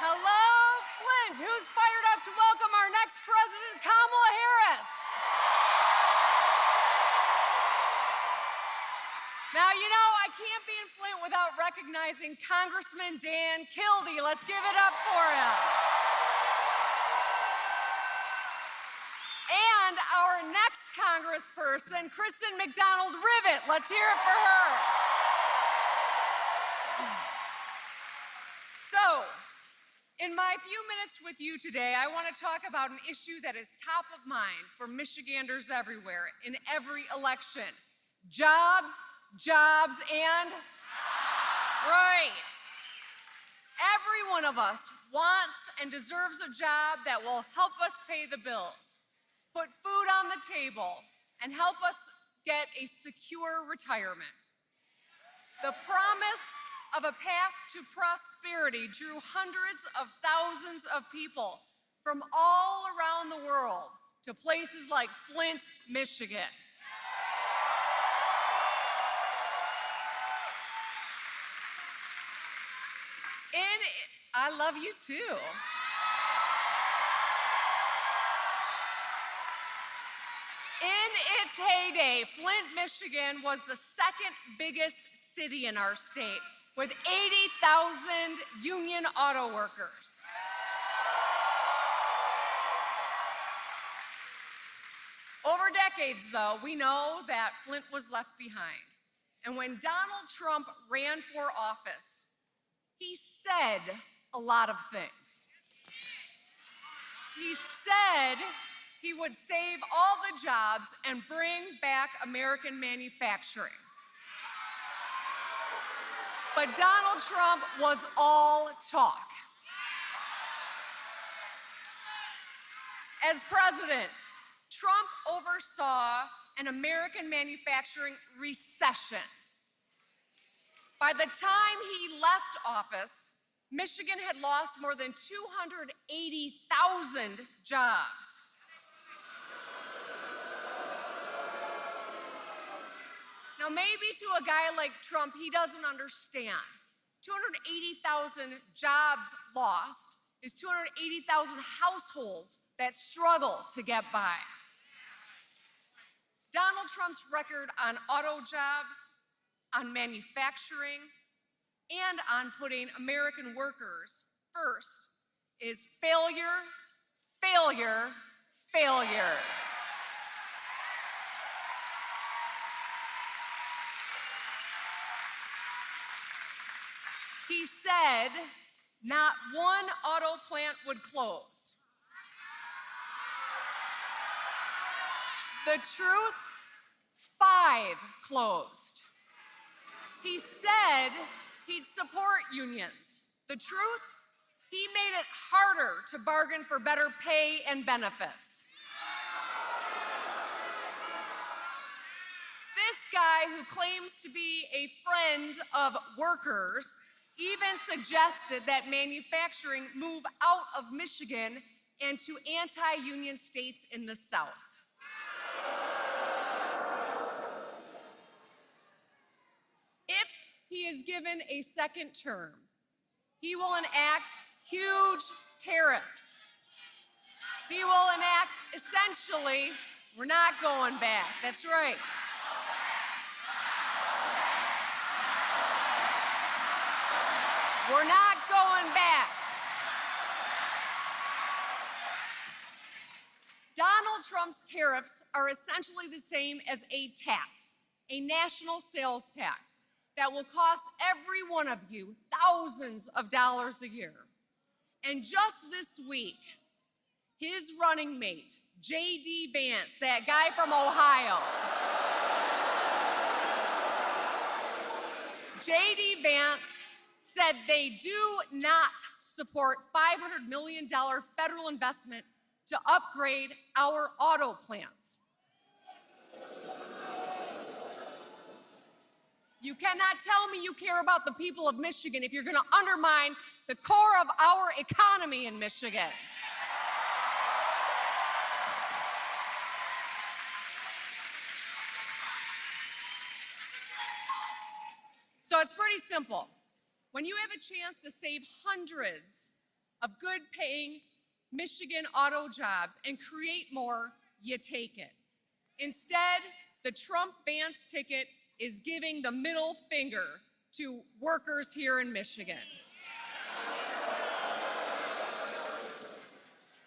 Hello, Flint. Who's fired up to welcome our next president, Kamala Harris? Now, you know, I can't be in Flint without recognizing Congressman Dan Kildee. Let's give it up for him. And our next congressperson, Kristen McDonald-Rivet. Let's hear it for her. So, in my few minutes with you today, I want to talk about an issue that is top of mind for Michiganders everywhere, in every election. Jobs, jobs, and right. Every one of us wants and deserves a job that will help us pay the bills, put food on the table, and help us get a secure retirement. The promise of a path to prosperity drew hundreds of thousands of people from all around the world to places like Flint, Michigan. I love you too. In its heyday, Flint, Michigan was the second biggest city in our state, with 80,000 union auto workers. Over decades, though, we know that Flint was left behind. And when Donald Trump ran for office, he said a lot of things. He said he would save all the jobs and bring back American manufacturing. But Donald Trump was all talk. As president, Trump oversaw an American manufacturing recession. By the time he left office, Michigan had lost more than 280,000 jobs. Now, maybe to a guy like Trump, he doesn't understand. 280,000 jobs lost is 280,000 households that struggle to get by. Donald Trump's record on auto jobs, on manufacturing, and on putting American workers first is failure, failure, failure. He said not one auto plant would close. The truth, 5 closed. He said he'd support unions. The truth, he made it harder to bargain for better pay and benefits. This guy, who claims to be a friend of workers, even suggested that manufacturing move out of Michigan and to anti-union states in the South. If he is given a second term, he will enact huge tariffs. He will enact, essentially, we're not going back. That's right. We're not going back. Donald Trump's tariffs are essentially the same as a tax, a national sales tax that will cost every one of you thousands of dollars a year. And just this week, his running mate, J.D. Vance, that guy from Ohio, J.D. Vance said they do not support $500 million federal investment to upgrade our auto plants. You cannot tell me you care about the people of Michigan if you're going to undermine the core of our economy in Michigan. So it's pretty simple. When you have a chance to save hundreds of good-paying Michigan auto jobs and create more, you take it. Instead, the Trump-Vance ticket is giving the middle finger to workers here in Michigan.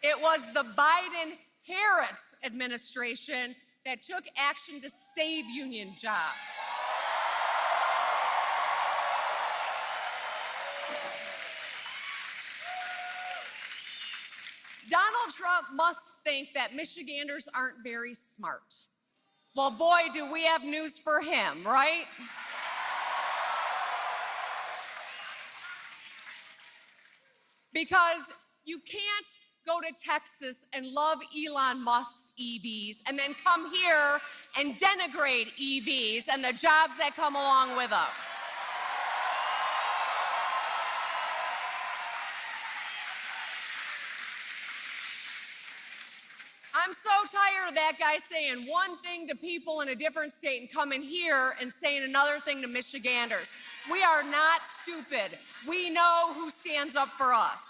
It was the Biden-Harris administration that took action to save union jobs. Donald Trump must think that Michiganders aren't very smart. Well, boy, do we have news for him, right? Because you can't go to Texas and love Elon Musk's EVs and then come here and denigrate EVs and the jobs that come along with them. I'm so tired of that guy saying one thing to people in a different state and coming here and saying another thing to Michiganders. We are not stupid. We know who stands up for us.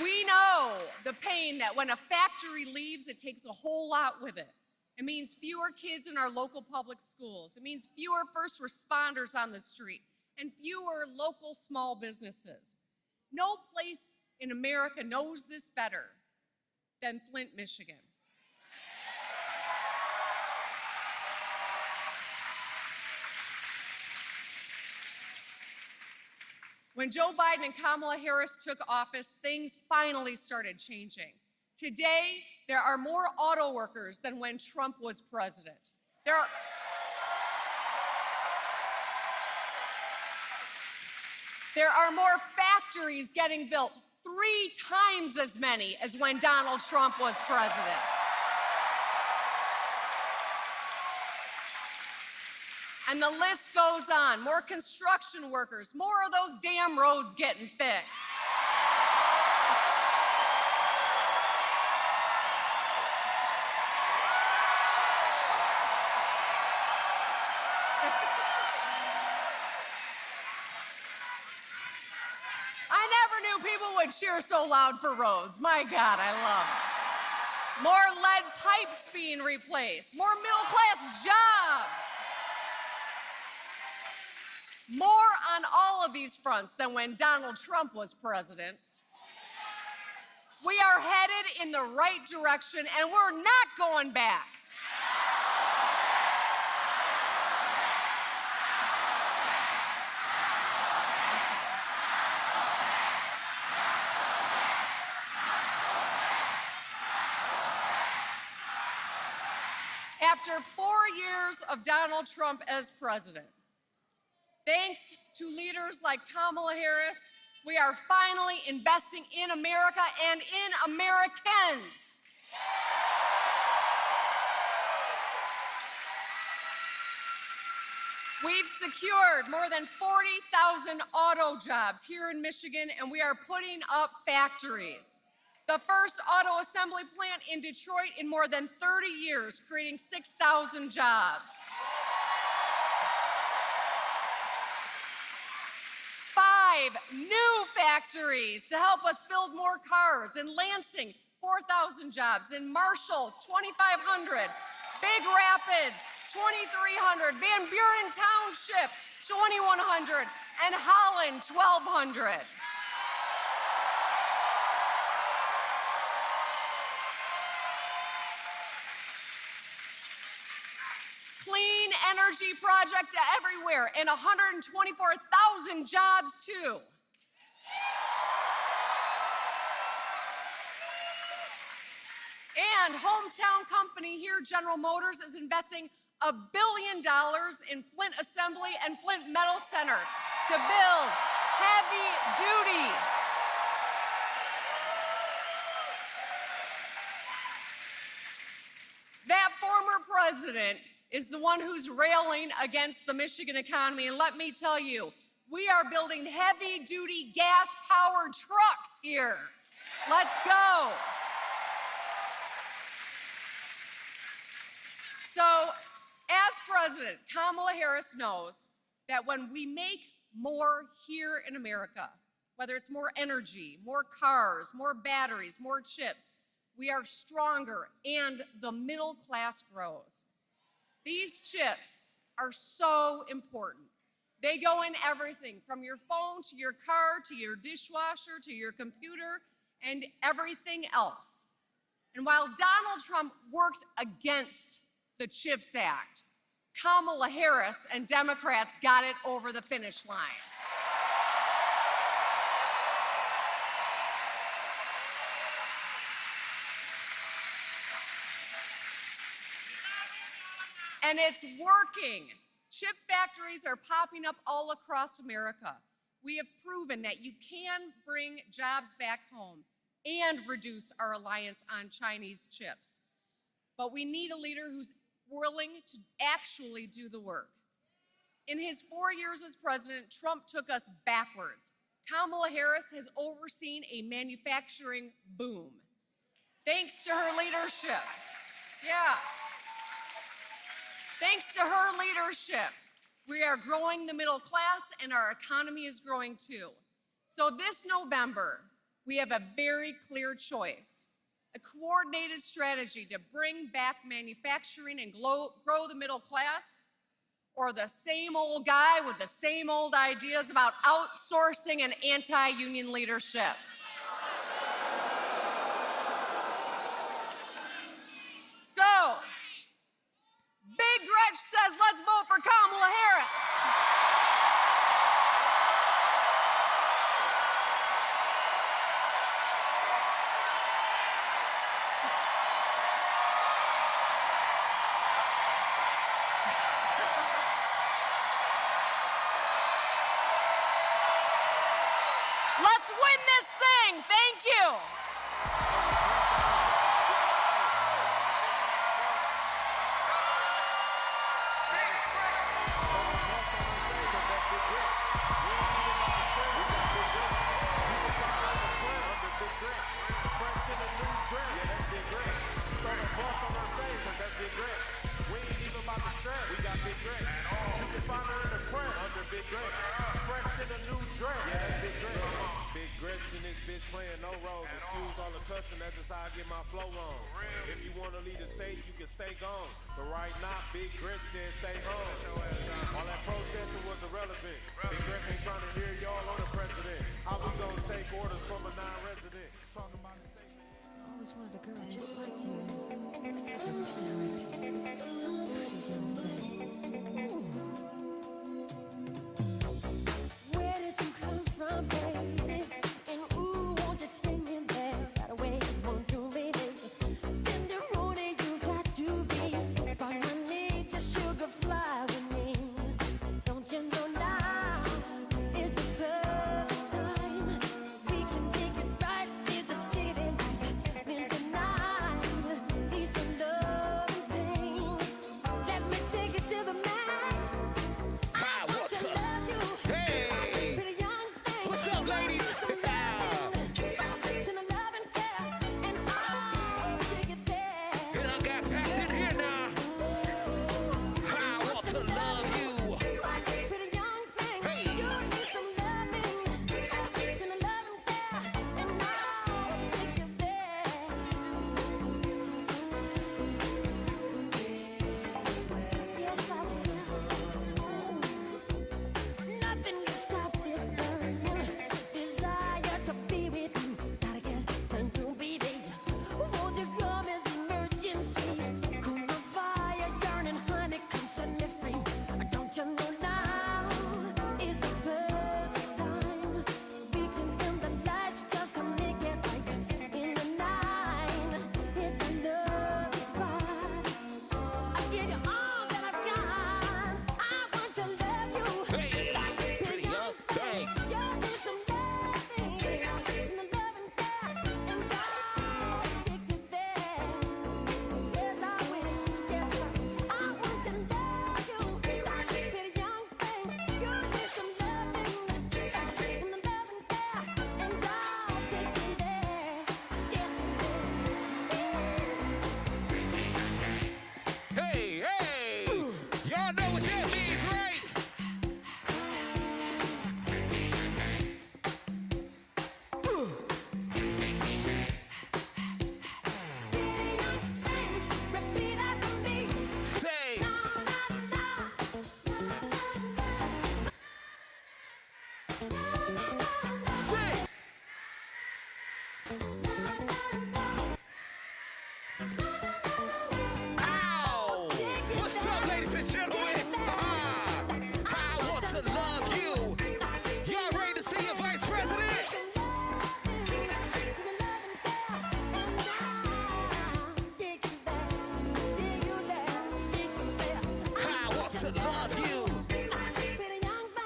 We know the pain that when a factory leaves, it takes a whole lot with it. It means fewer kids in our local public schools. It means fewer first responders on the street and fewer local small businesses. No place in America knows this better than Flint, Michigan. When Joe Biden and Kamala Harris took office, things finally started changing. Today, there are more auto workers than when Trump was president. There are more factories getting built, 3 times as many as when Donald Trump was president. And the list goes on. More construction workers, more of those damn roads getting fixed. I never knew people would cheer so loud for roads. My God, I love it. More lead pipes being replaced, more middle-class jobs. More on all of these fronts than when Donald Trump was president. We are headed in the right direction, and we're not going back. After 4 years of Donald Trump as president, thanks to leaders like Kamala Harris, we are finally investing in America and in Americans. We've secured more than 40,000 auto jobs here in Michigan, and we are putting up factories. The first auto assembly plant in Detroit in more than 30 years, creating 6,000 jobs. 5 new factories to help us build more cars. In Lansing, 4,000 jobs. In Marshall, 2,500. Big Rapids, 2,300. Van Buren Township, 2,100. And Holland, 1,200. Clean energy project everywhere, and 124,000 jobs too. And hometown company here, General Motors, is investing $1 billion in Flint Assembly and Flint Metal Center to build heavy duty. That former president is the one who's railing against the Michigan economy. And let me tell you, we are building heavy-duty gas-powered trucks here. Let's go. So, as president, Kamala Harris knows that when we make more here in America, whether it's more energy, more cars, more batteries, more chips, we are stronger and the middle class grows. These chips are so important. They go in everything from your phone to your car to your dishwasher to your computer and everything else. And while Donald Trump worked against the CHIPS Act, Kamala Harris and Democrats got it over the finish line. And it's working. Chip factories are popping up all across America. We have proven that you can bring jobs back home and reduce our reliance on Chinese chips. But we need a leader who's willing to actually do the work. In his 4 years as president, Trump took us backwards. Kamala Harris has overseen a manufacturing boom. Thanks to her leadership. Yeah. Thanks to her leadership, we are growing the middle class and our economy is growing too. So this November, we have a very clear choice, a coordinated strategy to bring back manufacturing and grow the middle class, or the same old guy with the same old ideas about outsourcing and anti-union leadership. So, Big Gretch says, let's vote for Kamala Harris. Let's win this thing. Thank you. Playing no roles, excuse all the cussing, that's just how I get my flow on. If you want to lead the state, you can stay gone. But right now, Big Gretch said stay home. All that protesting was irrelevant. Big Gretch ain't trying to hear y'all on the president. How we gonna take orders from a non-resident? Talk about the same. I always wanted a girl just like you. Such a clarity. Where did you come from, baby? And ooh, won't you take me there right away? Won't you, baby? Then the road you got to be. Spark my need, just sugar fly with me.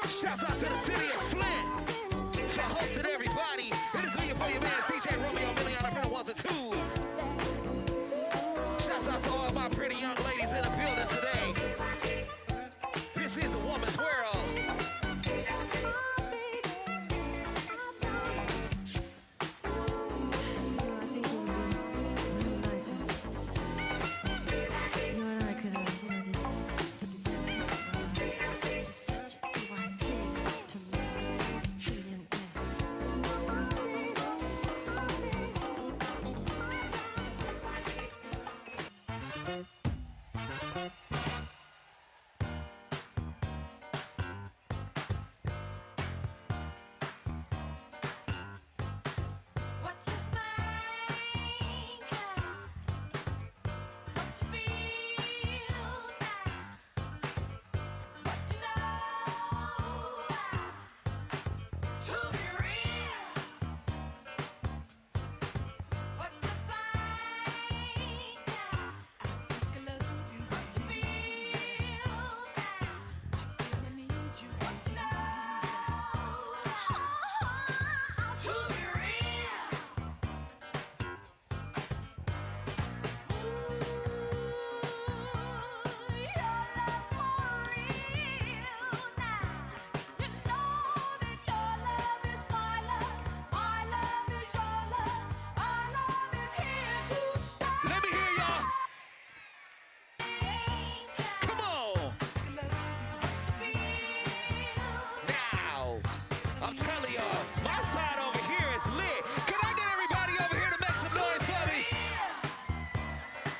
Shouts out to the city of Flint for hosting everybody. It is me, your boy, your man, DJ Romeo Million for the ones and twos. Shouts out to all my pretty young ladies in the building today. This is a woman's world.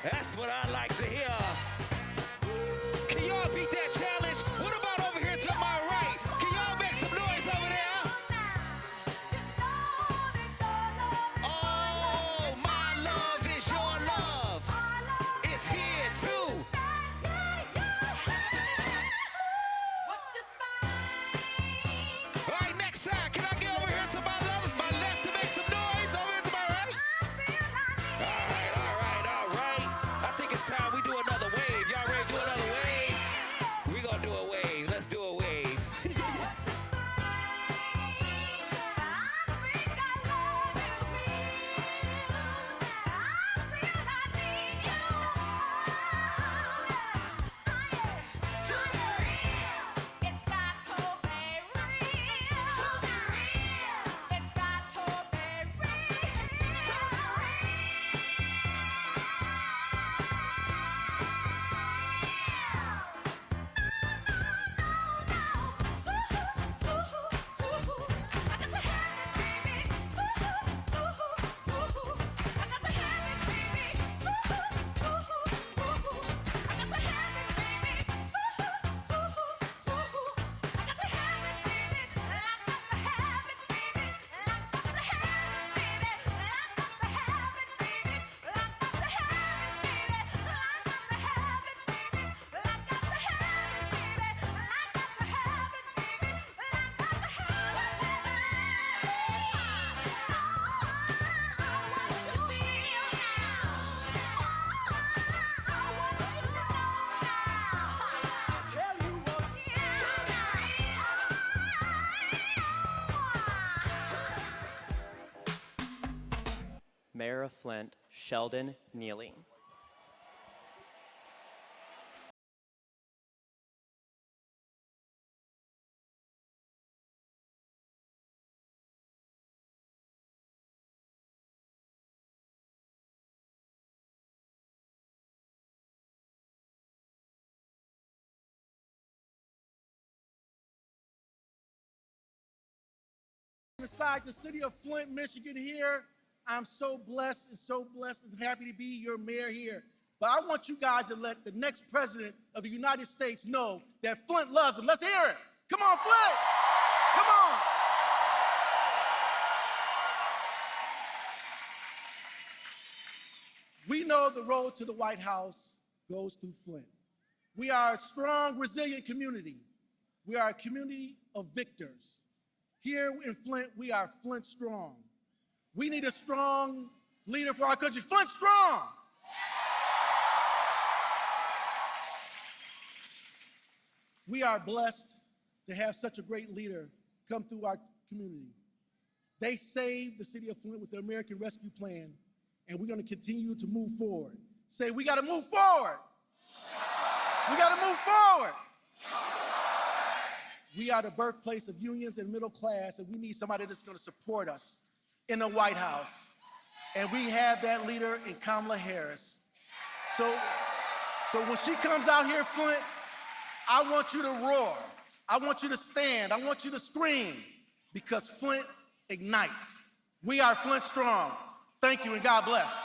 That's what I like to hear. Can y'all beat that challenge? What about over here to my right? Can y'all make some noise over there? Oh, my love is your love. It's here too. All right, next time, can I get over here to my left, to make some noise? Over here to my right? All right. I think it's time we do another wave. Y'all ready to do another wave? We gonna do a wave. Let's do a wave. Mayor of Flint, Sheldon Neeley. Inside the city of Flint, Michigan here. I'm so blessed and happy to be your mayor here. But I want you guys to let the next president of the United States know that Flint loves him. Let's hear it. Come on, Flint. Come on. We know the road to the White House goes through Flint. We are a strong, resilient community. We are a community of victors. Here in Flint, we are Flint strong. We need a strong leader for our country. Flint strong! We are blessed to have such a great leader come through our community. They saved the city of Flint with the American Rescue Plan, and we're going to continue to move forward. Say, we got to move forward. We got to move forward. We are the birthplace of unions and middle class, and we need somebody that's going to support us in the White House. And we have that leader in Kamala Harris. So when she comes out here, Flint, I want you to roar. I want you to stand. I want you to scream, because Flint ignites. We are Flint strong. Thank you, and God bless.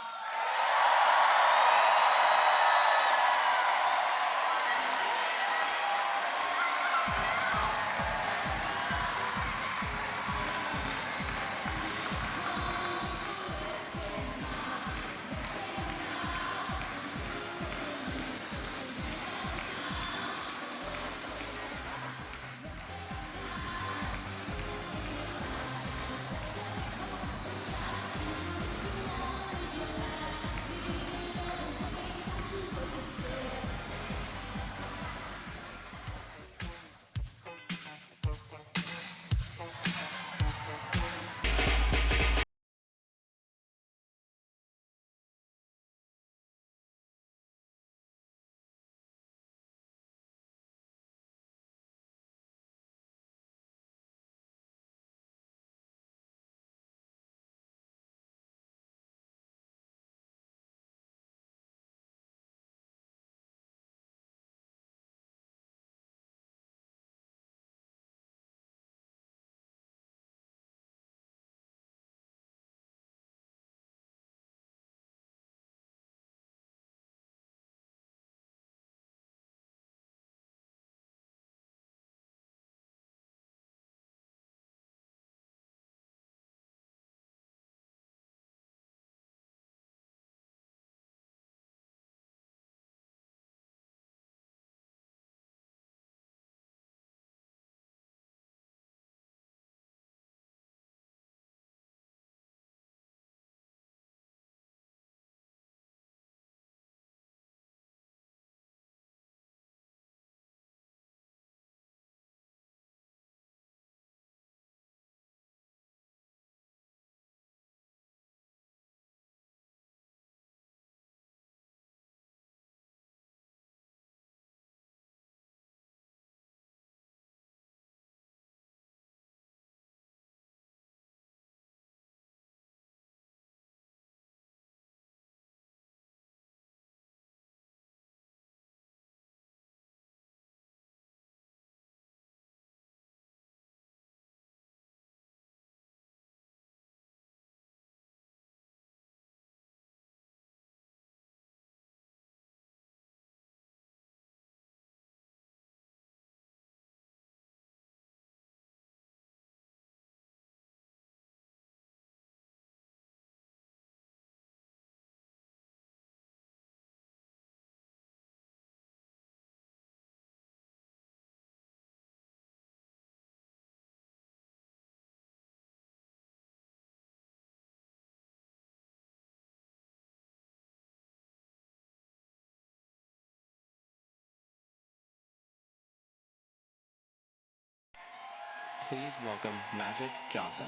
Please welcome Magic Johnson.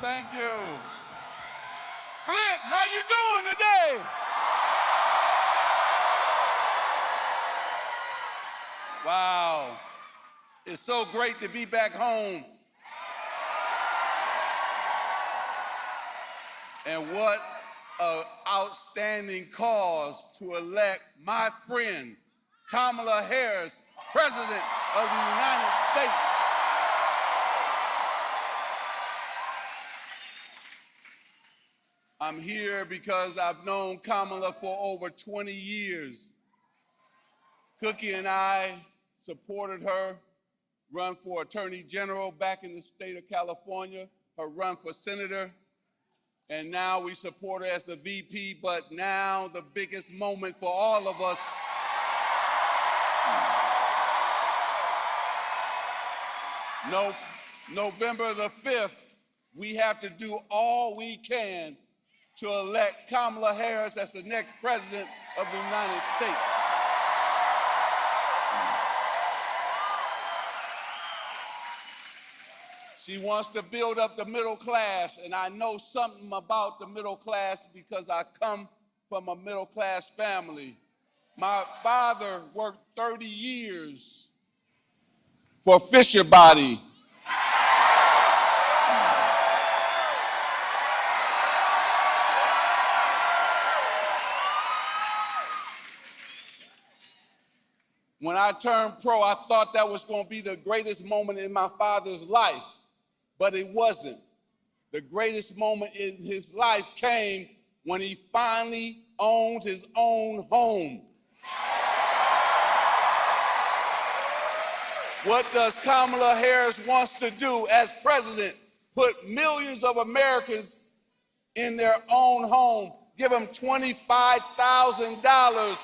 Thank you. Flint, how you doing today? Wow. It's so great to be back home. And what an outstanding cause to elect my friend, Kamala Harris, President of the United States. I'm here because I've known Kamala for over 20 years. Cookie and I supported her run for Attorney General back in the state of California, her run for senator, and now we support her as the VP, but now the biggest moment for all of us November the 5th, we have to do all we can to elect Kamala Harris as the next president of the United States. She wants to build up the middle class, and I know something about the middle class because I come from a middle class family. My father worked 30 years for Fisher Body. When I turned pro, I thought that was going to be the greatest moment in my father's life, but it wasn't. The greatest moment in his life came when he finally owned his own home. What does Kamala Harris wants to do as president? Put millions of Americans in their own home, give them $25,000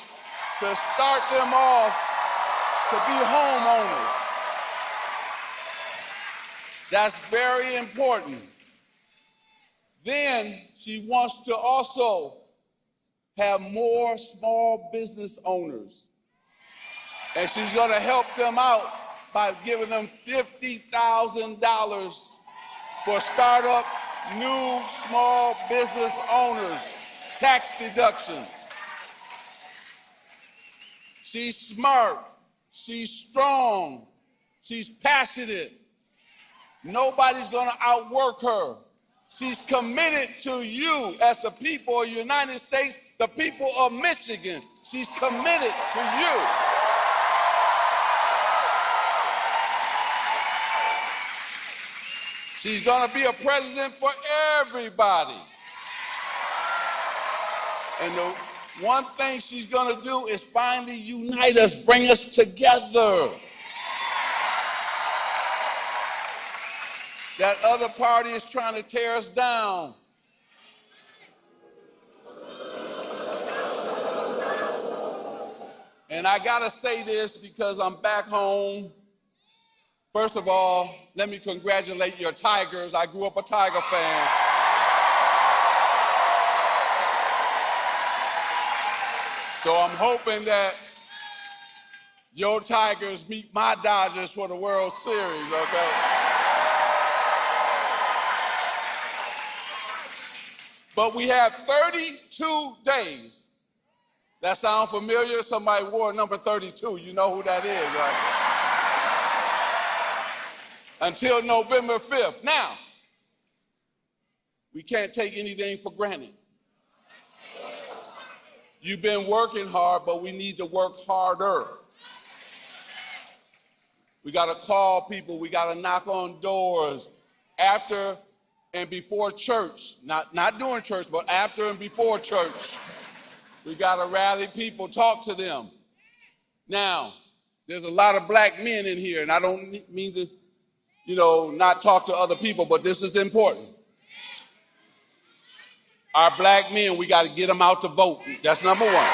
to start them off to be homeowners. That's very important. Then she wants to also have more small business owners. And she's going to help them out by giving them $50,000 for startup new small business owners, tax deduction. She's smart. She's strong. She's passionate. Nobody's going to outwork her. She's committed to you as the people of the United States, the people of Michigan. She's committed to you. She's going to be a president for everybody. And the one thing she's going to do is finally unite us, bring us together. That other party is trying to tear us down. And I got to say this because I'm back home. First of all, let me congratulate your Tigers. I grew up a Tiger fan. So I'm hoping that your Tigers meet my Dodgers for the World Series, okay? But we have 32 days. That sound familiar? Somebody wore number 32. You know who that is, right? Until November 5th. Now, we can't take anything for granted. You've been working hard, but we need to work harder. We got to call people. We got to knock on doors after and before church. Not during church, but after and before church. We got to rally people, talk to them. Now, there's a lot of black men in here, and I don't mean to not talk to other people, but this is important. Our black men, we got to get them out to vote. That's number one.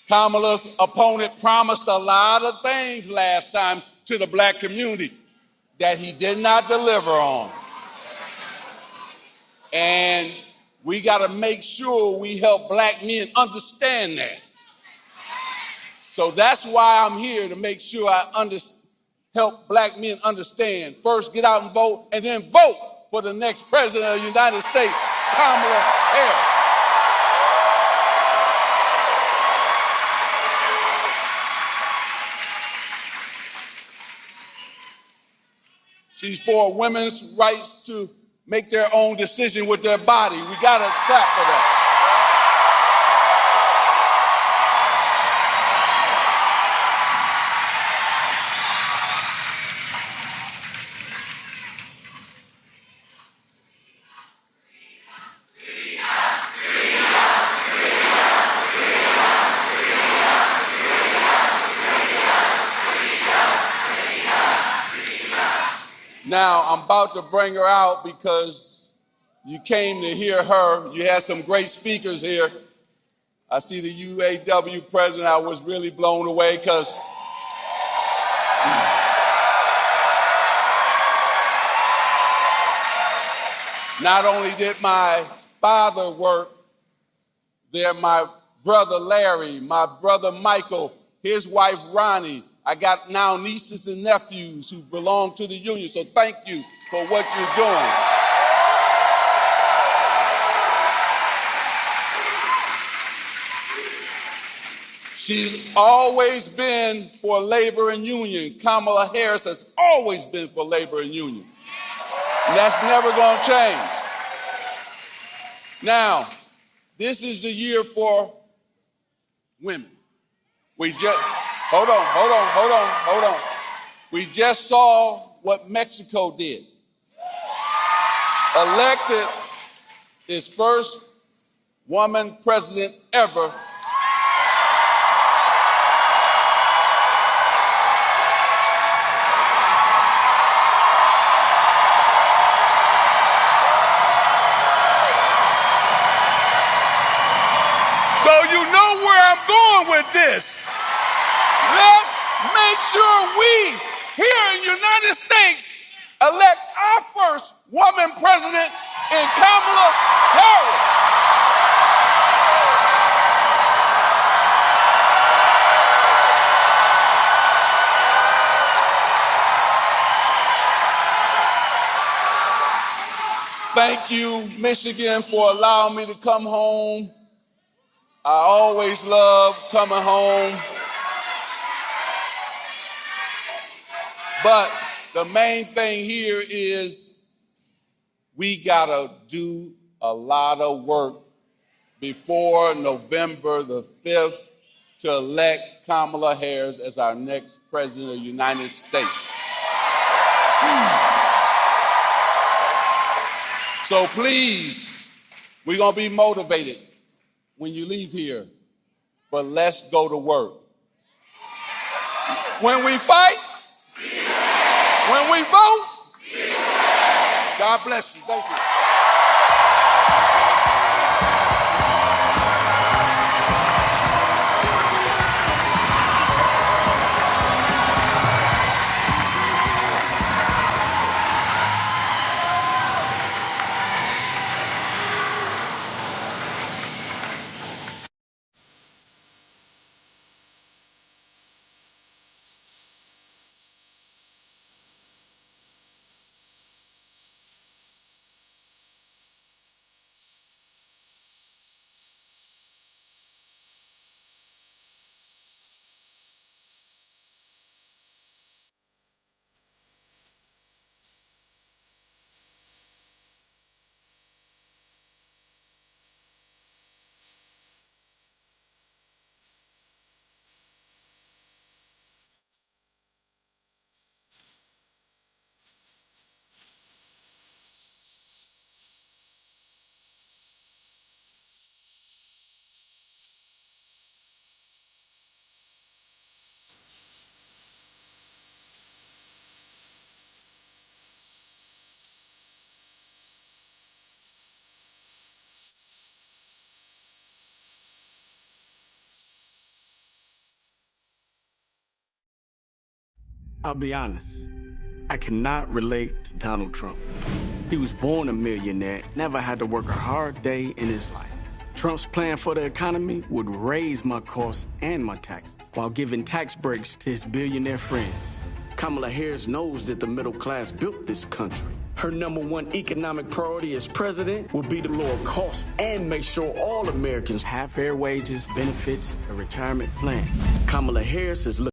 Kamala's opponent promised a lot of things last time to the black community that he did not deliver on. And we got to make sure we help black men understand that. So that's why I'm here, to make sure I help black men understand. First, get out and vote, and then vote for the next president of the United States, Kamala Harris. She's for women's rights to make their own decision with their body. We got to clap for that. Now, I'm about to bring her out because you came to hear her. You had some great speakers here. I see the UAW president. I was really blown away because not only did my father work there, my brother Larry, my brother Michael, his wife Ronnie. I got now nieces and nephews who belong to the union, so thank you for what you're doing. She's always been for labor and union. Kamala Harris has always been for labor and union. And that's never going to change. Now, this is the year for women. Hold on. We just saw what Mexico did. Elected its first woman president ever. So you know where I'm going with this. Let's make sure we, here in the United States, elect our first woman president in Kamala Harris. Thank you, Michigan, for allowing me to come home. I always love coming home. But the main thing here is we gotta do a lot of work before November the 5th to elect Kamala Harris as our next president of the United States. So please, we're gonna be motivated when you leave here, but let's go to work. When we fight, when we vote, God bless you. Thank you. I'll be honest, I cannot relate to Donald Trump. He was born a millionaire, never had to work a hard day in his life. Trump's plan for the economy would raise my costs and my taxes while giving tax breaks to his billionaire friends. Kamala Harris knows that the middle class built this country. Her #1 economic priority as president will be to lower costs and make sure all Americans have fair wages, benefits, a retirement plan. Kamala Harris is looking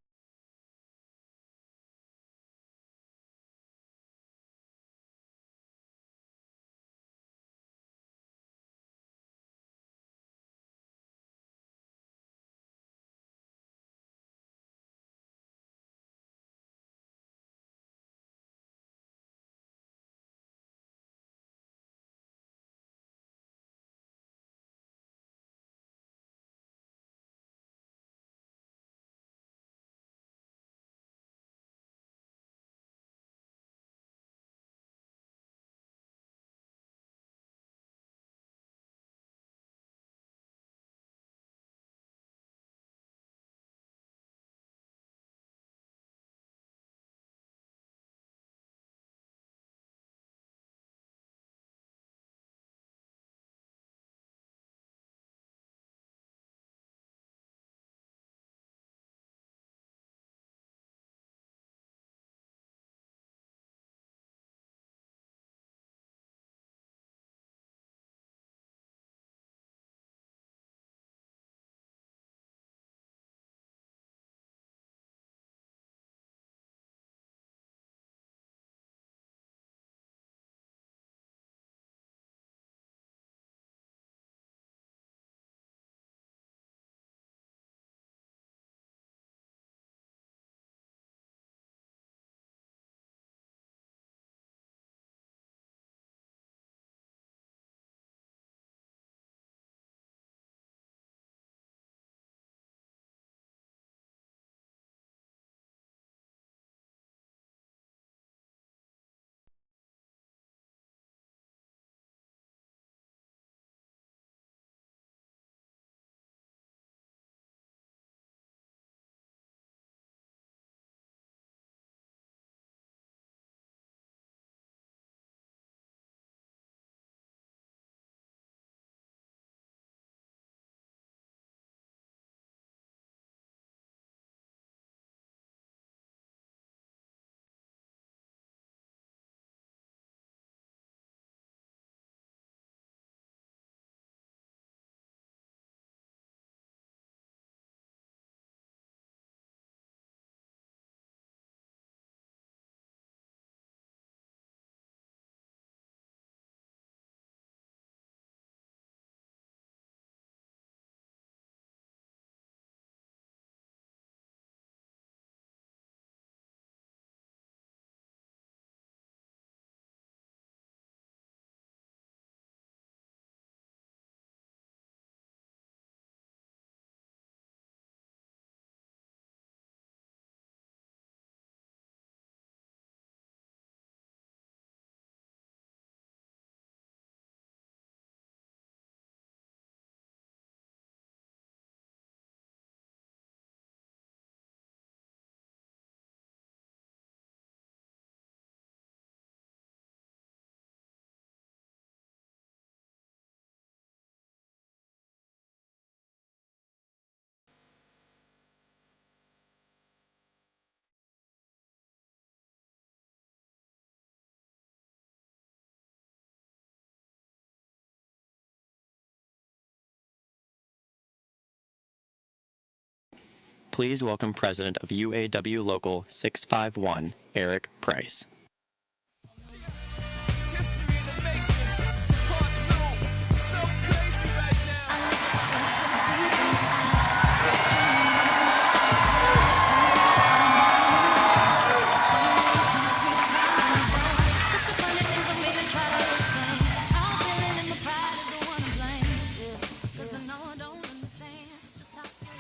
Please welcome President of UAW Local 651, Eric Price.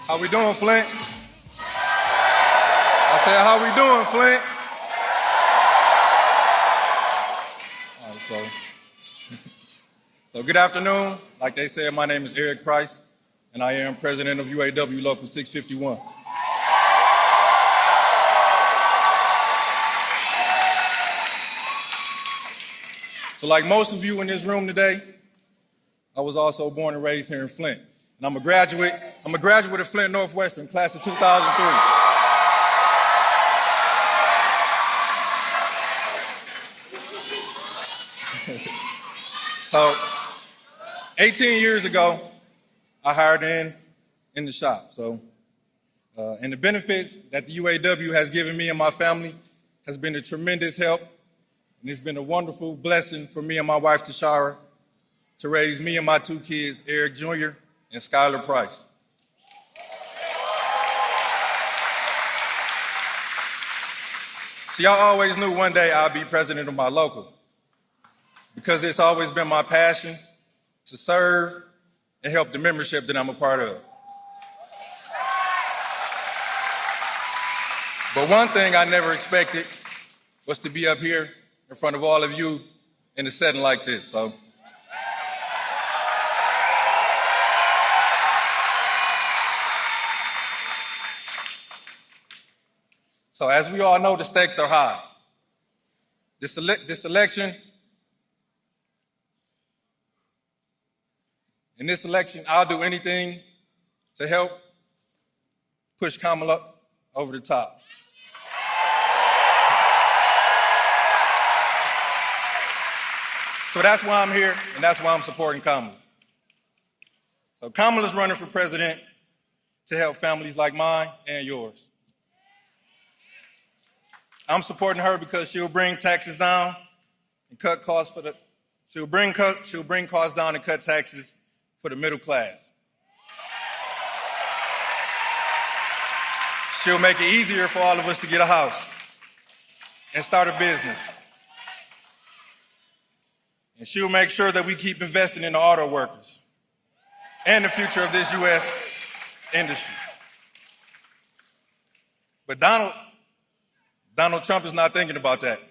How we doing, Flint? I said, how we doing, Flint? All right, so good afternoon. Like they said, my name is Eric Price, and I am president of UAW Local 651. So like most of you in this room today, I was also born and raised here in Flint. And I'm a graduate of Flint Northwestern, class of 2003. So 18 years ago, I hired in the shop. So, and the benefits that the UAW has given me and my family has been a tremendous help. And it's been a wonderful blessing for me and my wife, Tashara, to raise me and my two kids, Eric Jr. and Skylar Price. See, I always knew one day I'd be president of my local because it's always been my passion to serve and help the membership that I'm a part of. But one thing I never expected was to be up here in front of all of you in a setting like this. So as we all know, the stakes are high. This election, I'll do anything to help push Kamala over the top. So that's why I'm here, and that's why I'm supporting Kamala. So Kamala's running for president to help families like mine and yours. I'm supporting her because she'll bring taxes down and cut costs she'll bring costs down and cut taxes for the middle class. She'll make it easier for all of us to get a house and start a business. And she'll make sure that we keep investing in the auto workers and the future of this U.S. industry. But Donald Trump is not thinking about that.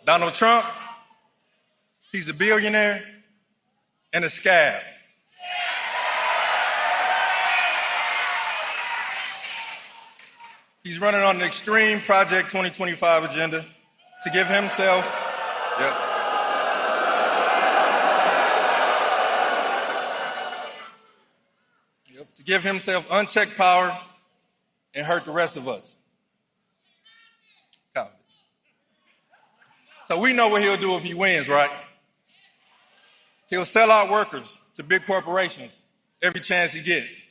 Donald Trump, he's a billionaire and a scab. He's running on an extreme Project 2025 agenda to give himself, to give himself unchecked power and hurt the rest of us. So we know what he'll do if he wins, right? He'll sell out workers to big corporations every chance he gets.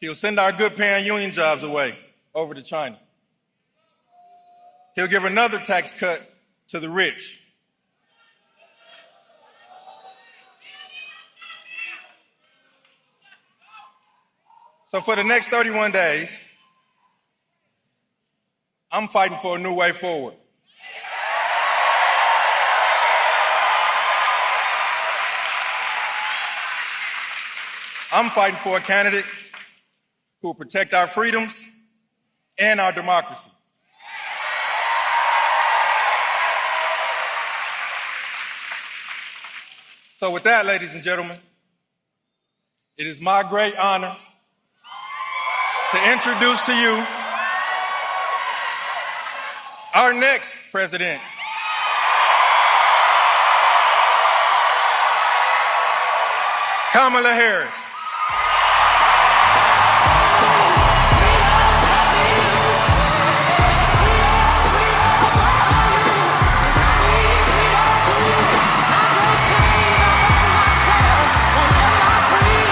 He'll send our good-paying union jobs away over to China. He'll give another tax cut to the rich. So for the next 31 days, I'm fighting for a new way forward. I'm fighting for a candidate who will protect our freedoms and our democracy. So with that, ladies and gentlemen, it is my great honor to introduce to you our next president. Kamala Harris. Freedom.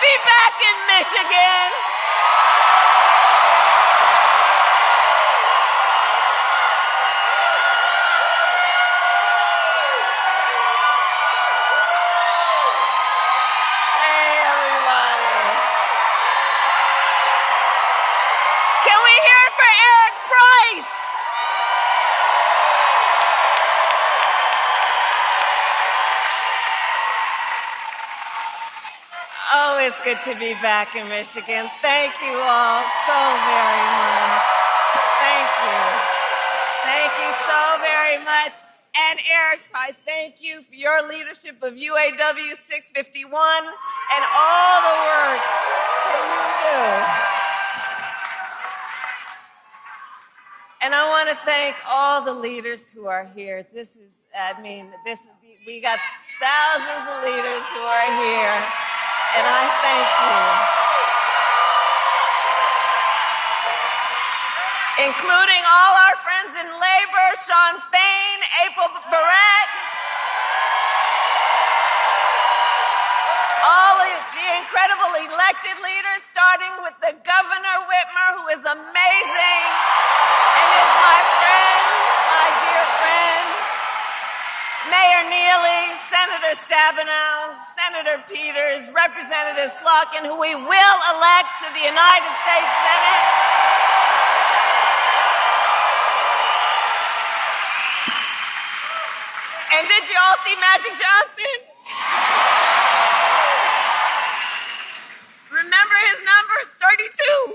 be back in Michigan. Hey, everybody. Can we hear it for Eric Price? Oh, it's good to be back in Michigan. Thank you all so very much. Thank you. Thank you so very much. And Eric Price, thank you for your leadership of UAW 651 and all the work that you do. And I want to thank all the leaders who are here. We got thousands of leaders who are here. And I thank you. Including all our friends in labor, Sean Fain, April Barrett, all of the incredible elected leaders, starting with the Governor Whitmer, who is amazing and is my friend, my dear friend, Mayor Neeley, Senator Stabenow, Senator Peters, Representative Slotkin, who we will elect to the United States Senate. And did you all see Magic Johnson? Remember his number? 32.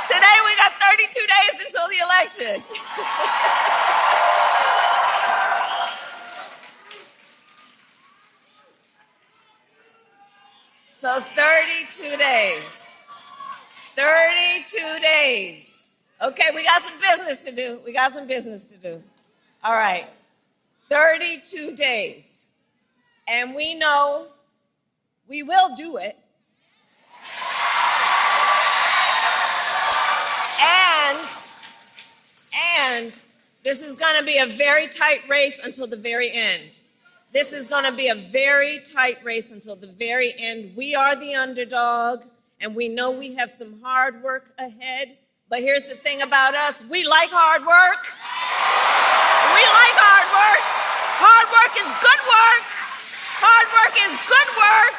Today we got 32 days until the election. So 32 days. 32 days. Okay, we got some business to do. All right. 32 days. And we know we will do it. And this is going to be a very tight race until the very end. This is going to be a very tight race until the very end. We are the underdog, and we know we have some hard work ahead. But here's the thing about us. We like hard work. We like hard work. Hard work is good work. Hard work is good work.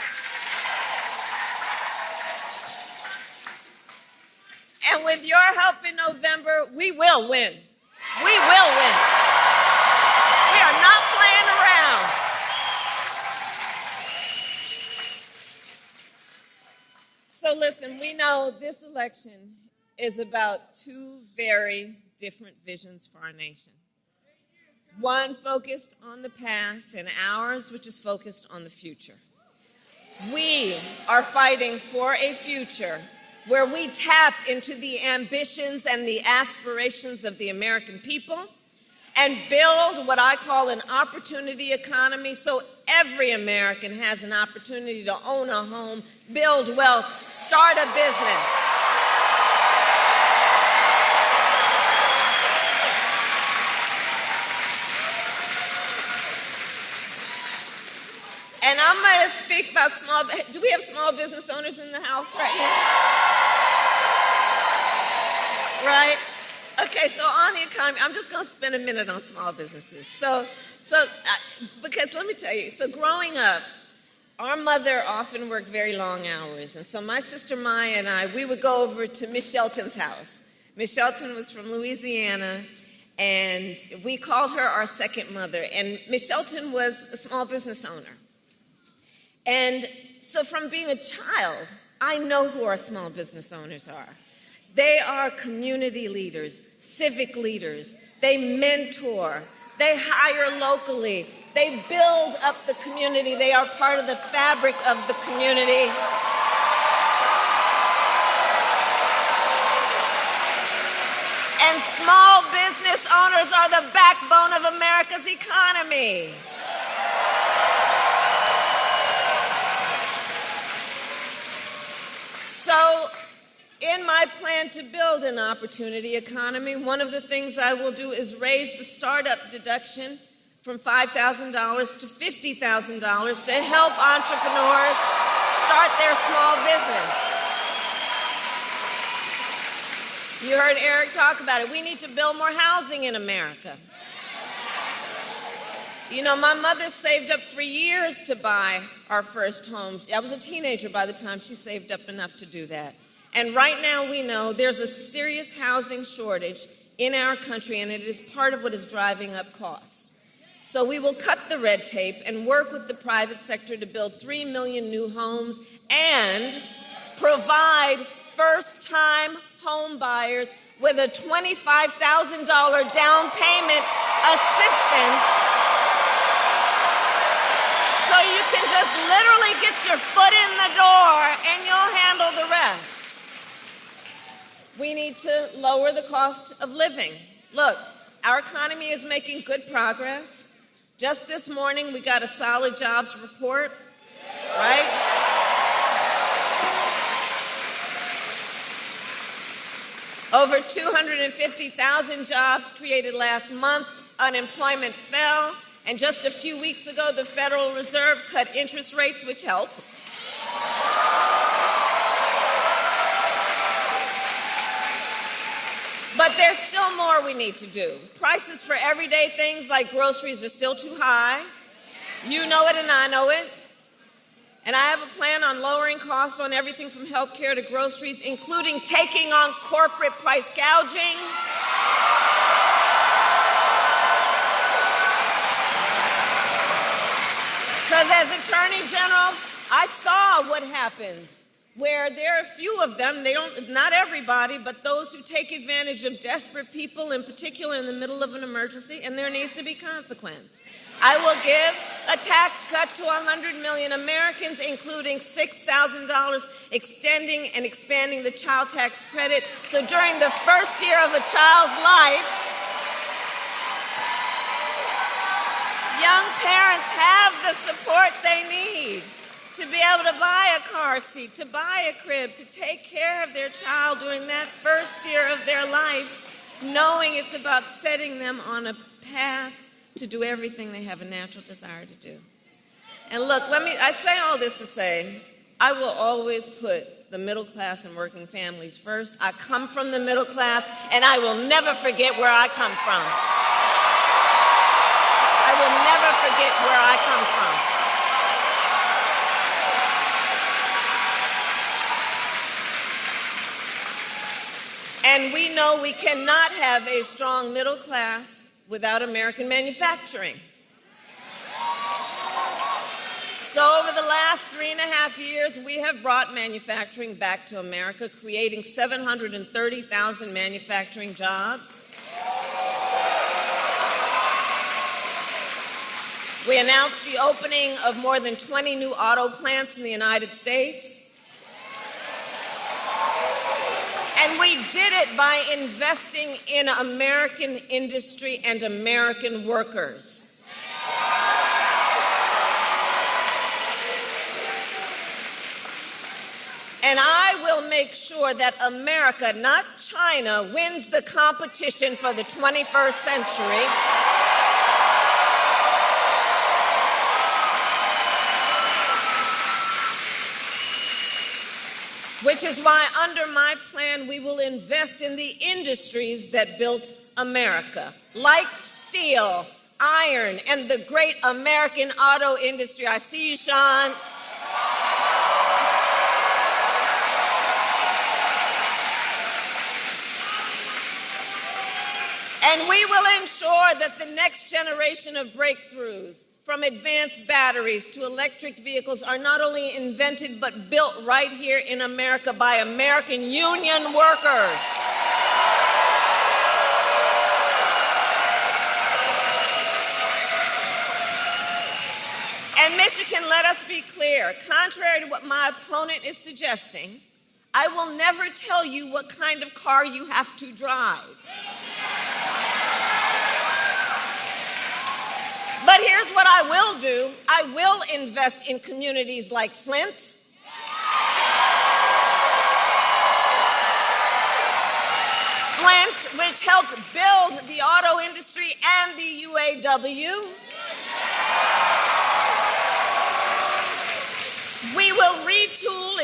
And with your help in November, we will win. We will win. We are not playing around. So listen, we know this election is about two very different visions for our nation. One focused on the past, and ours, which is focused on the future. We are fighting for a future where we tap into the ambitions and the aspirations of the American people and build what I call an opportunity economy, so every American has an opportunity to own a home, build wealth, start a business. And I'm going to speak about do we have small business owners in the house right now? Right? Okay, so on the economy, I'm just going to spend a minute on small businesses. Because let me tell you, so growing up, our mother often worked very long hours. And so my sister Maya and I, we would go over to Miss Shelton's house. Miss Shelton was from Louisiana, and we called her our second mother. And Miss Shelton was a small business owner. And so from being a child, I know who our small business owners are. They are community leaders, civic leaders. They mentor. They hire locally. They build up the community. They are part of the fabric of the community. And small business owners are the backbone of America's economy. So, in my plan to build an opportunity economy, one of the things I will do is raise the startup deduction from $5,000 to $50,000 to help entrepreneurs start their small business. You heard Eric talk about it. We need to build more housing in America. You know, my mother saved up for years to buy our first home. I was a teenager by the time she saved up enough to do that. And right now we know there's a serious housing shortage in our country, and it is part of what is driving up costs. So we will cut the red tape and work with the private sector to build 3 million new homes and provide first-time home buyers with a $25,000 down payment assistance so you can just literally get your foot in the door and you'll handle the rest. We need to lower the cost of living. Look, our economy is making good progress. Just this morning, we got a solid jobs report, right? Over 250,000 jobs created last month. Unemployment fell. And just a few weeks ago, the Federal Reserve cut interest rates, which helps. But there's still more we need to do. Prices for everyday things like groceries are still too high. You know it and I know it. And I have a plan on lowering costs on everything from health care to groceries, including taking on corporate price gouging. Because as Attorney General, I saw what happens where there are a few of them, not everybody, but those who take advantage of desperate people, in particular in the middle of an emergency, and there needs to be consequence. I will give a tax cut to 100 million Americans, including $6,000, extending and expanding the child tax credit. So during the first year of a child's life, young parents have the support they need to be able to buy a car seat, to buy a crib, to take care of their child during that first year of their life, knowing it's about setting them on a path to do everything they have a natural desire to do. And look, I say all this to say, I will always put the middle class and working families first. I come from the middle class, and I will never forget where I come from. I will never forget where I come from. And we know we cannot have a strong middle class without American manufacturing. So over the last 3.5 years, we have brought manufacturing back to America, creating 730,000 manufacturing jobs. We announced the opening of more than 20 new auto plants in the United States. And we did it by investing in American industry and American workers. And I will make sure that America, not China, wins the competition for the 21st century. Which is why, under my plan, we will invest in the industries that built America, like steel, iron, and the great American auto industry. I see you, Sean. And we will ensure that the next generation of breakthroughs, from advanced batteries to electric vehicles, are not only invented but built right here in America by American union workers. And Michigan, let us be clear, contrary to what my opponent is suggesting, I will never tell you what kind of car you have to drive. But here's what I will do. I will invest in communities like Flint. Flint, which helped build the auto industry and the UAW.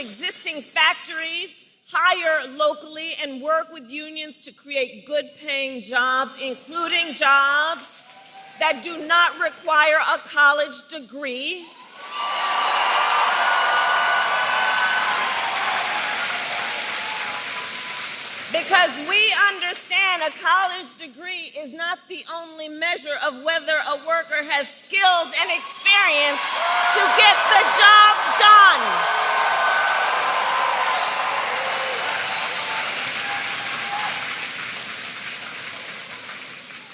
existing factories, hire locally, and work with unions to create good-paying jobs, including jobs that do not require a college degree. Because we understand a college degree is not the only measure of whether a worker has skills and experience to get the job done.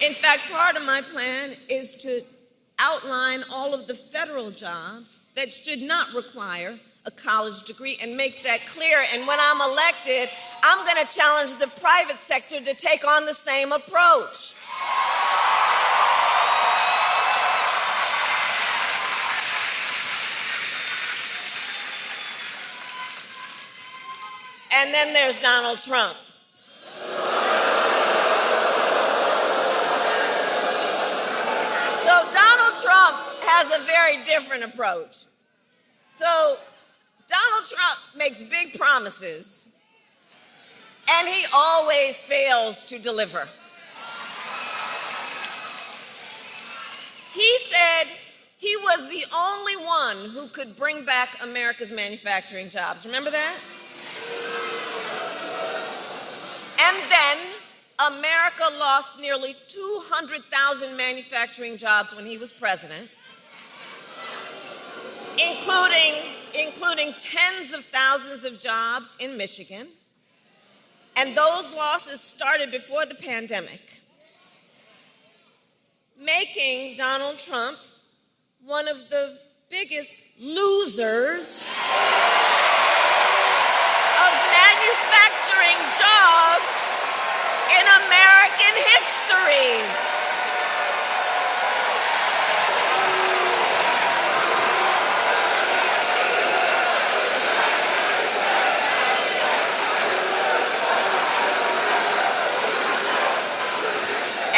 In fact, part of my plan is to outline all of the federal jobs that should not require a college degree and make that clear. And when I'm elected, I'm going to challenge the private sector to take on the same approach. And then there's Donald Trump. So Donald Trump has a very different approach. So Donald Trump makes big promises, and he always fails to deliver. He said he was the only one who could bring back America's manufacturing jobs. Remember that? And then America lost nearly 200,000 manufacturing jobs when he was president, including tens of thousands of jobs in Michigan. And those losses started before the pandemic, making Donald Trump one of the biggest losers of manufacturing jobs in American history.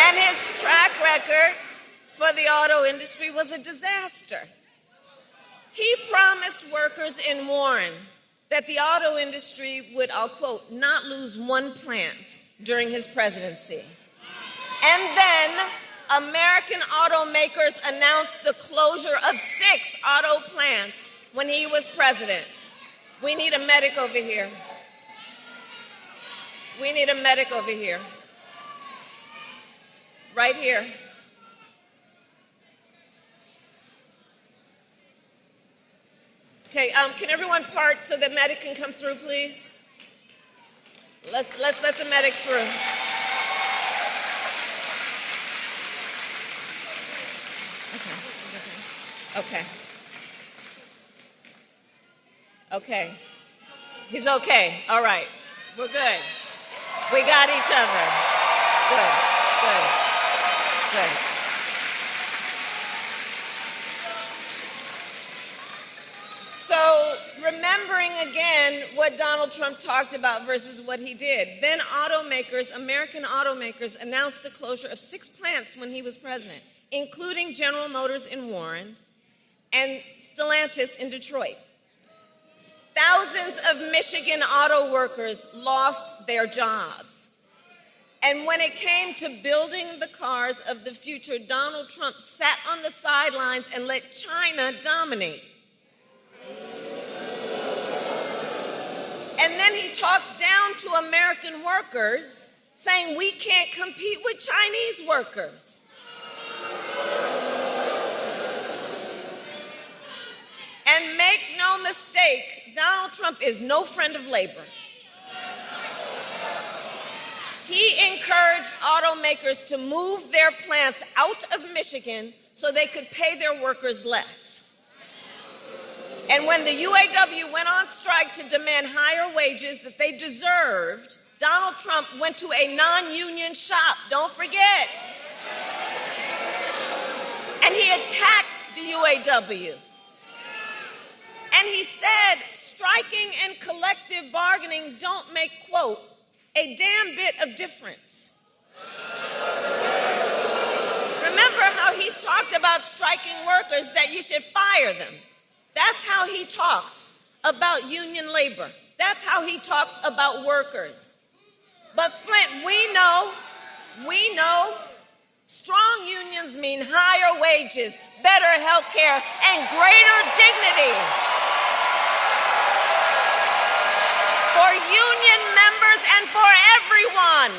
And his track record for the auto industry was a disaster. He promised workers in Warren that the auto industry would, I'll quote, not lose one plant during his presidency. And then American automakers announced the closure of 6 auto plants when he was president. We need a medic over here. We need a medic over here. Right here. Okay, can everyone part so the medic can come through, please? Let's let the medic through. Okay. Okay. He's okay. All right. We're good. We got each other. Good. So, remembering again what Donald Trump talked about versus what he did, then American automakers announced the closure of 6 plants when he was president, including General Motors in Warren and Stellantis in Detroit. Thousands of Michigan auto workers lost their jobs. And when it came to building the cars of the future, Donald Trump sat on the sidelines and let China dominate. And then he talks down to American workers, saying we can't compete with Chinese workers. And make no mistake, Donald Trump is no friend of labor. He encouraged automakers to move their plants out of Michigan so they could pay their workers less. And when the UAW went on strike to demand higher wages that they deserved, Donald Trump went to a non-union shop, don't forget. And he attacked the UAW. And he said striking and collective bargaining don't make, quote, a damn bit of difference. Remember how he's talked about striking workers, that you should fire them. That's how he talks about union labor. That's how he talks about workers. But Flint, we know, strong unions mean higher wages, better health care, and greater dignity for union members and for everyone.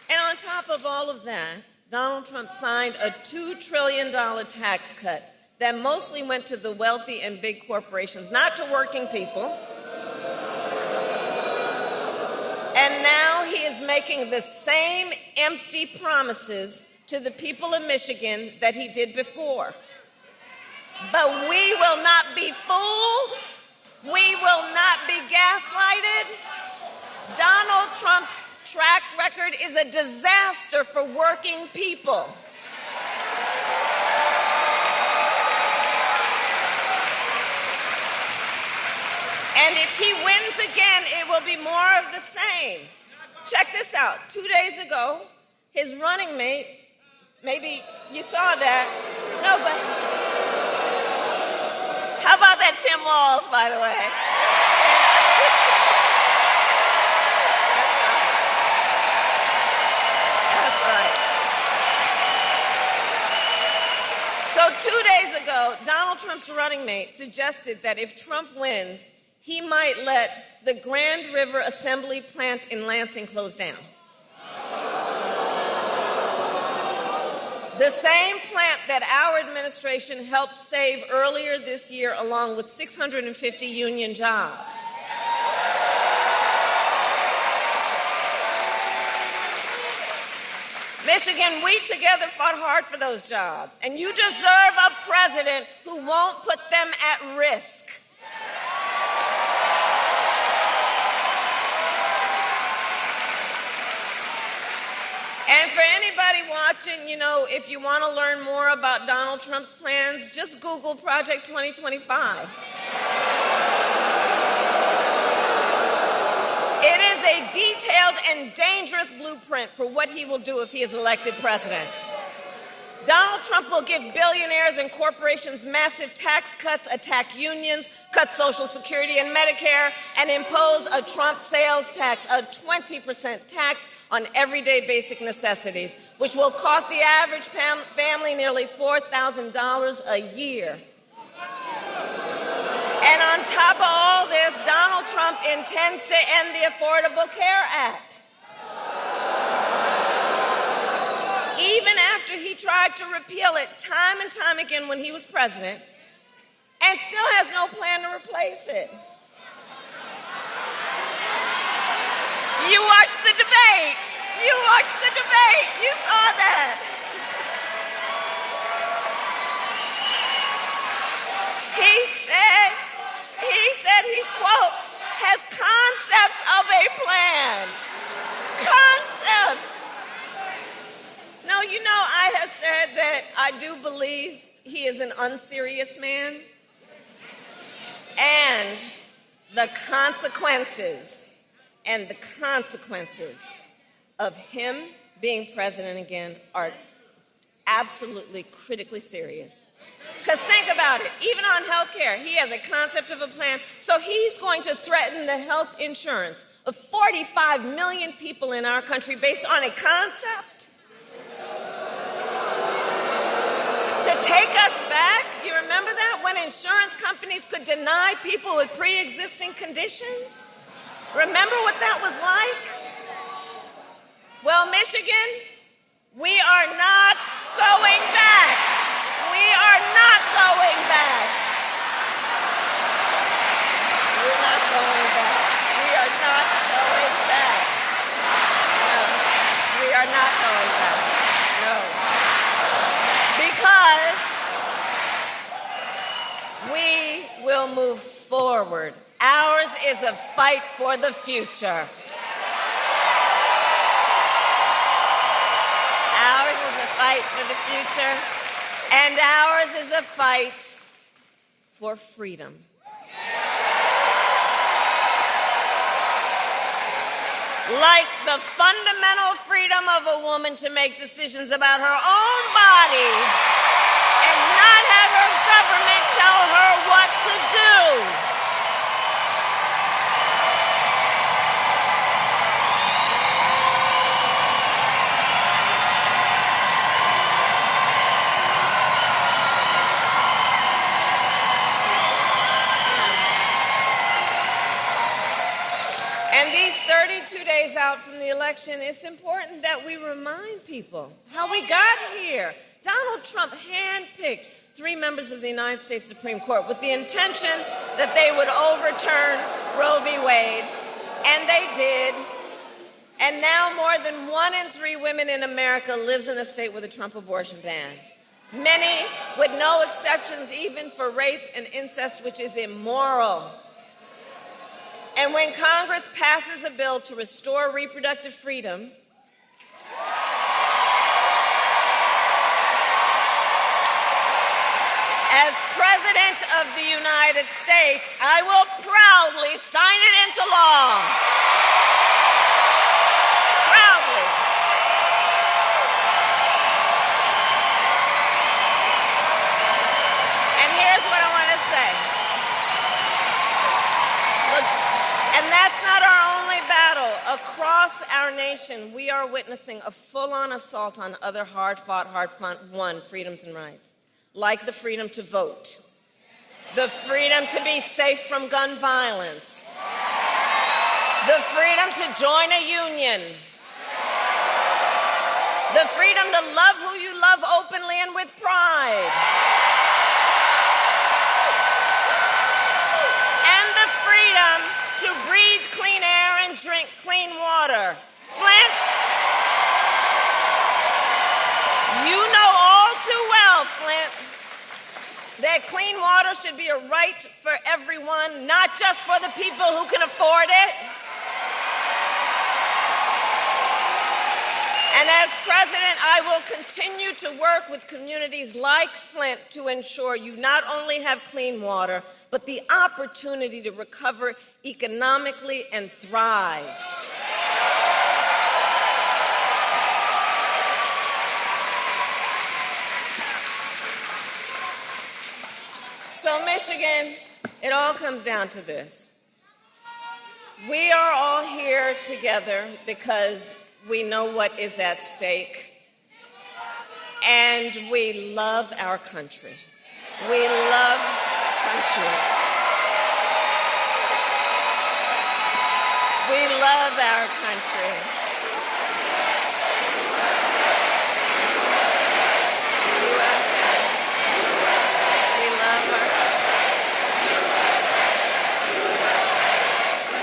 And on top of all of that, Donald Trump signed a $2 trillion tax cut that mostly went to the wealthy and big corporations, not to working people. And now he is making the same empty promises to the people of Michigan that he did before. But we will not be fooled. We will not be gaslighted. Donald Trump's track record is a disaster for working people. And if he wins again, it will be more of the same. Check this out. 2 days ago, his running mate, maybe you saw that. No, but how about that Tim Walz, by the way? That's right. So 2 days ago, Donald Trump's running mate suggested that if Trump wins, he might let the Grand River Assembly plant in Lansing close down. The same plant that our administration helped save earlier this year, along with 650 union jobs. Michigan, we together fought hard for those jobs, and you deserve a president who won't put them at risk. And for anybody watching, if you want to learn more about Donald Trump's plans, just Google Project 2025. It is a detailed and dangerous blueprint for what he will do if he is elected president. Donald Trump will give billionaires and corporations massive tax cuts, attack unions, cut Social Security and Medicare, and impose a Trump sales tax, a 20% tax on everyday basic necessities, which will cost the average family nearly $4,000 a year. And on top of all this, Donald Trump intends to end the Affordable Care Act. Even after he tried to repeal it time and time again when he was president, and still has no plan to replace it. You watched the debate. You watched the debate. You saw that. He said he, quote, has concepts of a plan. Concepts. No, I have said that I do believe he is an unserious man. And the consequences of him being president again are absolutely critically serious. Because think about it, even on health care, he has a concept of a plan. So he's going to threaten the health insurance of 45 million people in our country based on a concept? To take us back, you remember that? When insurance companies could deny people with pre-existing conditions? Remember what that was like? Well, Michigan, we are not going back. We are not going back. We're not going back. We are not going back. No, we are not going back. No. Because we will move forward. Ours is a fight for the future. Ours is a fight for the future, and ours is a fight for freedom. Like the fundamental freedom of a woman to make decisions about her own body to do. And these 32 days out from the election, it's important that we remind people how we got here. Donald Trump handpicked 3 members of the United States Supreme Court with the intention that they would overturn Roe v. Wade, and they did. And now more than 1 in 3 women in America lives in a state with a Trump abortion ban. Many with no exceptions even for rape and incest, which is immoral. And when Congress passes a bill to restore reproductive freedom, as President of the United States, I will proudly sign it into law. Proudly. And here's what I want to say. Look, and that's not our only battle. Across our nation, we are witnessing a full-on assault on other hard-fought, hard-won freedoms and rights, like the freedom to vote, the freedom to be safe from gun violence, the freedom to join a union, the freedom to love who you love openly and with pride, and the freedom to breathe clean air and drink clean water. Flint, you know all too well, Flint, that clean water should be a right for everyone, not just for the people who can afford it. And as president, I will continue to work with communities like Flint to ensure you not only have clean water, but the opportunity to recover economically and thrive. So, Michigan, it all comes down to this. We are all here together because we know what is at stake, and we love our country. We love country. We love our country. We love our country.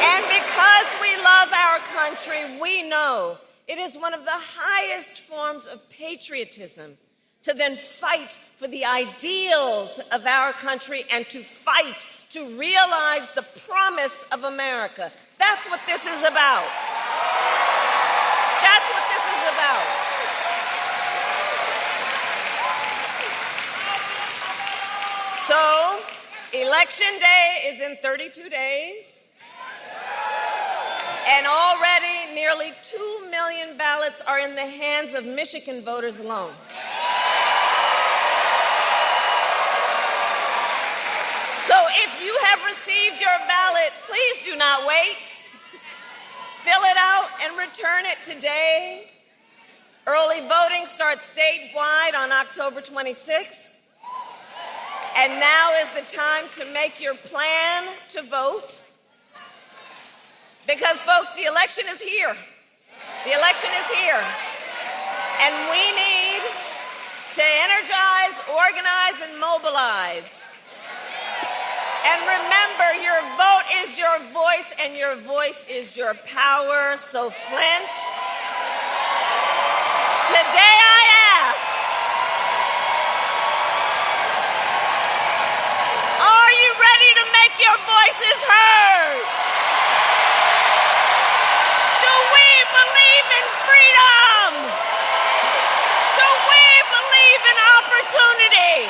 And because we love our country, we know it is one of the highest forms of patriotism to then fight for the ideals of our country and to fight to realize the promise of America. That's what this is about. That's what this is about. So, Election Day is in 32 days. And already nearly 2 million ballots are in the hands of Michigan voters alone. So if you have received your ballot, please do not wait. Fill it out and return it today. Early voting starts statewide on October 26th. And now is the time to make your plan to vote. Because, folks, the election is here. The election is here. And we need to energize, organize, and mobilize. And remember, your vote is your voice, and your voice is your power. So, Flint, today I ask, are you ready to make your voices heard? Do we believe in freedom? Do we believe in opportunity?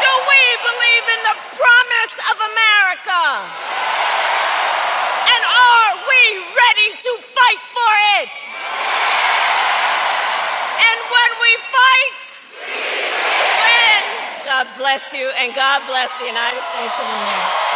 Do we believe in the promise of America? And are we ready to fight for it? And when we fight, we win. God bless. bless you, and God bless the United States of America.